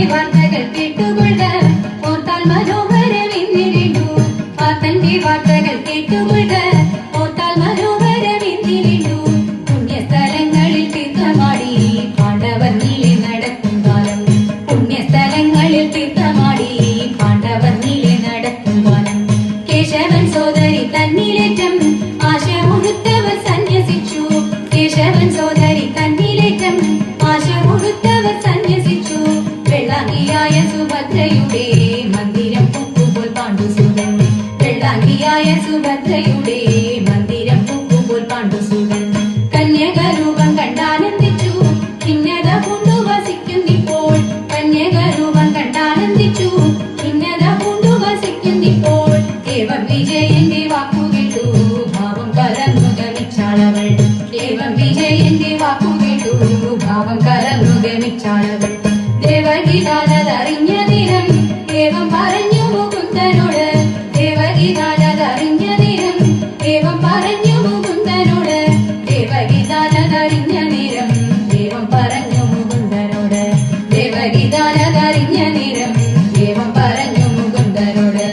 വാർത്തകൾ കേട്ടുകൊള്ള ഓർത്താൽ മനോഹരമെന്നിരിടൂ. പാത്തന്റെ വാർത്തകൾ കേട്ടുകൊള്ള ഓർത്താൽ മനോഹരമെന്നിരിടൂ. പുണ്യസ്ഥലങ്ങളിൽ തീർത്ഥമാടി പാണ്ഡവർ നീളെ നടക്കും കാലം. പുണ്യസ്ഥലങ്ങളിൽ തീർത്ഥമാടി പാണ്ഡവർ നീളെ നടക്കും കാലം. കേശവൻ സോദരി തന്നിലേറ്റം ആശ മുഴുത്തവർ സന്യസിച്ചു. കേശവൻ സോദരി തന്നിലേറ്റം ആശ മുഴുത്തവർ സന്യസിച്ചു. വെള്ളാങ്കിയായ സുഭദ്രയുടെ മന്ദിരം പൂക്കുപോൽ പാണ്ഡുസുതൻ. വെള്ളാങ്കിയായ സുഭദ്രയുടെ മന്ദിരം പൂക്കുപോൽ പാണ്ഡുസുതൻ. കന്യകരൂപം കണ്ടാനന്ദിച്ചു ഖിന്നത കൊണ്ടു വസിക്കുന്നിപ്പോൾ. കന്യകരൂപം കണ്ടാനന്ദിച്ചു ഖിന്നത കൊണ്ടു വസിക്കുന്നിപ്പോൾ. ഏവം വിജയന്റെ വാക്കുകേട്ടു ഭാവം കലർന്നു ഗമിച്ചാളവൾ. ഏവം വിജയന്റെ വാക്കുകേട്ടു ഭാവം കലർന്നു ഗമിച്ചാളവൾ. ദേവഗീതാലതറിഞ്ഞ നേരം ഏവം പറഞ്ഞു മുകുന്ദനോട്. ദേവഗീതാലതറിഞ്ഞ നേരം ഏവം പറഞ്ഞു മുകുന്ദനോട്. ദേവഗീതാലതറിഞ്ഞ നേരം ഏവം പറഞ്ഞു മുകുന്ദനോട്. ദേവഗീതാലതറിഞ്ഞ നേരം ഏവം പറഞ്ഞു മുകുന്ദനോട്.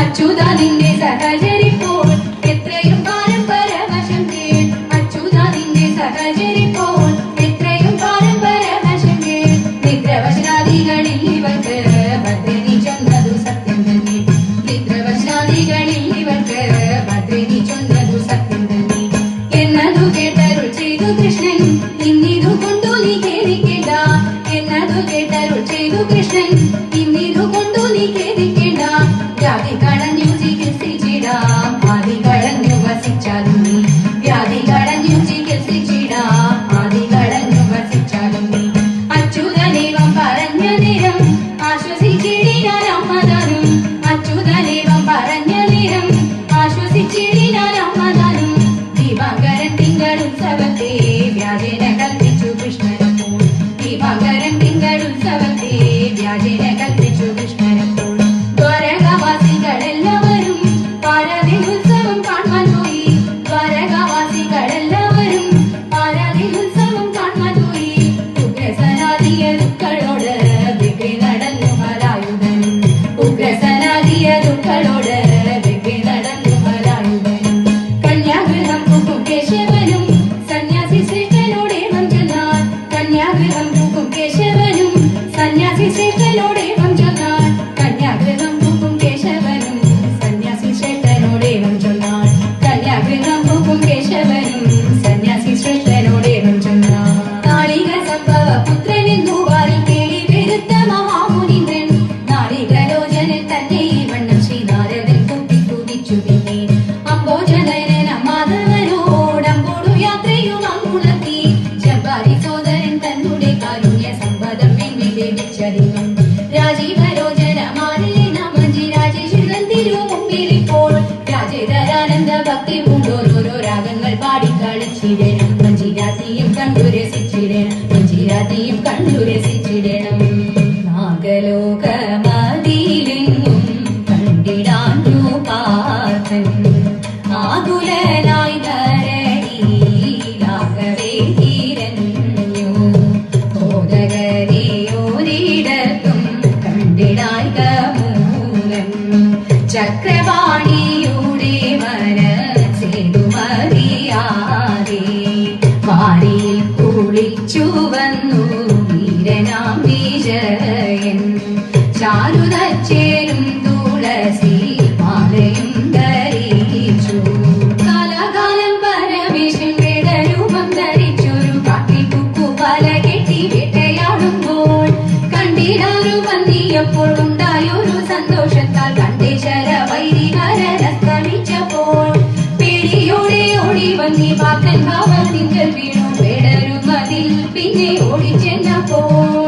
അച്യുത നിന്റെ സഹചരിപ്പോൾ എത്രയും കാലം പരവശം കേൾ. അച്യുത നിന്റെ സഹചരിപ്പോൾ എത്രയും കാലം പരവശം കേൾ. നിദ്രവശനാദികളിൽ ഇവർക്ക് ഭദ്രനി ചൊന്നതു സത്യം തന്നെ. നിദ്രവശനാദികളിൽ ഇവർക്ക് ഭദ്രനി ചൊന്നതു സത്യം തന്നെ. എന്നതു കേട്ടരുൾ ചെയ്തു കൃഷ്ണൻ ഇന്നിതു കൊണ്ടു നീ ഖേദിക്കേണ്ട. എന്നതു കേട്ടരുൾ ചെയ്തു കൃഷ്ണൻ ഇന്നിതു കൊണ്ടു നീ ഖേദിക്കേണ്ട. വ്യാധി കളഞ്ഞു ചികിത്സിച്ചിടാം ആദി കളഞ്ഞു വസിച്ചാലും നീ. വ്യാധി കളഞ്ഞു ചികിത്സിച്ചിടാം ആദി കളഞ്ഞു വസിച്ചാലും നീ. അച്യുതനേവം പറഞ്ഞ നേരം ആശ്വസിച്ചിടിനാൻ അമ്മതാനും. അച്യുതനേവം പറഞ്ഞ നേരം ആശ്വസിച്ചിടിനാൻ അമ്മതാനും. ദീപാങ്കരൻ തിങ്കളുത്സവത്തെ വ്യാജേന കൽപ്പിച്ചു കൃഷ്ണനപ്പോൾ. ദീപാങ്കരൻ തിങ്കളുത്സവത്തെ വ്യാജേന കൽപ്പിച്ചു കൃഷ്ണനപ്പോൾ. ദ്വാരകാവാസികളെല്ലാവരും പാരാതിൽ ഉത്സവം കാണാൻ പോയി. ദ്വാരകാവാസികളെല്ലാവരും പാരാതിൽ ഉത്സവം കാണാൻ പോയി. ഉഗ്രസനാദിയ ദുഃഖളോട് വിഘ്നി നടന്നു മലായുധനും. ഉഗ്രസനാദിയ ദുഃഖളോട് വിഘ്നി നടന്നു മലായുധനും. കന്യാഗൃഹം പൂക്കും കേശവനും സന്യാസി ശ്രേഷ്ഠനോടേവം ചൊന്നാൻ. കന്യാഗൃഹം പൂക്കും കേശവനും സന്യാസി ശ്രേഷ്ഠനോടേവം ചൊന്നാൻ. കന്യാഗൃഹം പൂക്കും കേശവനും സന്യാസി ശ്രേഷ്ഠനോടേവം ചൊന്നാൻ. കന്യാഗൃഹം പൂക്കും കേശവനും സന്യാസി ശ്രേഷ്ഠനോടേവം ചൊന്നാൻ. നാളിക സംഭവ പുത്രനെന്നു വാരി കേളി പെരുത്ത മഹാമുനീന്ദ്രൻ. നാളികലോചനൻ തന്നെ ഈ വണ്ണം ശ്രീനാരദൻ കൂട്ടിക്കുതിച്ചു പിന്നെ. അംബോജനയന മാധവനോടമ്പോടു യാത്രയും അങ്ങുണർത്തി. ജബ്ബാരി സോദരൻ തന്നുടെ കാരുണ്യ സമ്പദം എന്നിൽ ലഭിച്ചറിഞ്ഞു. രാജീവലോചന മാലിന മഞ്ജി രാജേശ്വരൻ തിരുമുമ്പിലിപ്പോൾ. രാജേതരാനന്ദ ഭക്തി പൂണ്ടോരോരോ രാഗങ്ങൾ പാടിക്കളിച്ചിടണം. മഞ്ജിരാതിയും കണ്ടു രസിച്ചിടണം. മഞ്ജിരാതിയും കണ്ടു രസിച്ചിടണം. നാഗലോകമതിലെങ്ങും കണ്ടിടാൻ രൂപാർത്ഥൻ. ആകുലനായി ധരണിയിലാകവേ തിരഞ്ഞു. ബോധകരെ ഒരിടത്തും കണ്ടിടായിക മൂലം. ചക്രവാണിയുടെ മനസ്സേതു മറിയാതെ വാരിയിൽ കുളിച്ചു വന്നു വീരനാം വിജയൻ. ചാരുതച്ചേരും തുളസി മാലയും ധരിച്ചു. കാലാകാലം പരമേശൻ വേടരൂപം ധരിച്ചൊരു കാട്ടിപ്പുക്കു പല കെട്ടി വേട്ടയാടുമ്പോൾ കണ്ടിടാരു വന്നിയപ്പോൾ ഉണ്ടായൊരു സന്തോഷത്താൽ കണ്ടേശ്വര വൈരി ഹരനസ്തമിച്ചപ്പോൾ. പേടിയോടെ ഓടി വന്നി പാക്കൻ ഭാവത്തിങ്കൽ വീണു. വേടരും അതിൽ പിന്നെ ഓടിച്ചെന്നപ്പോൾ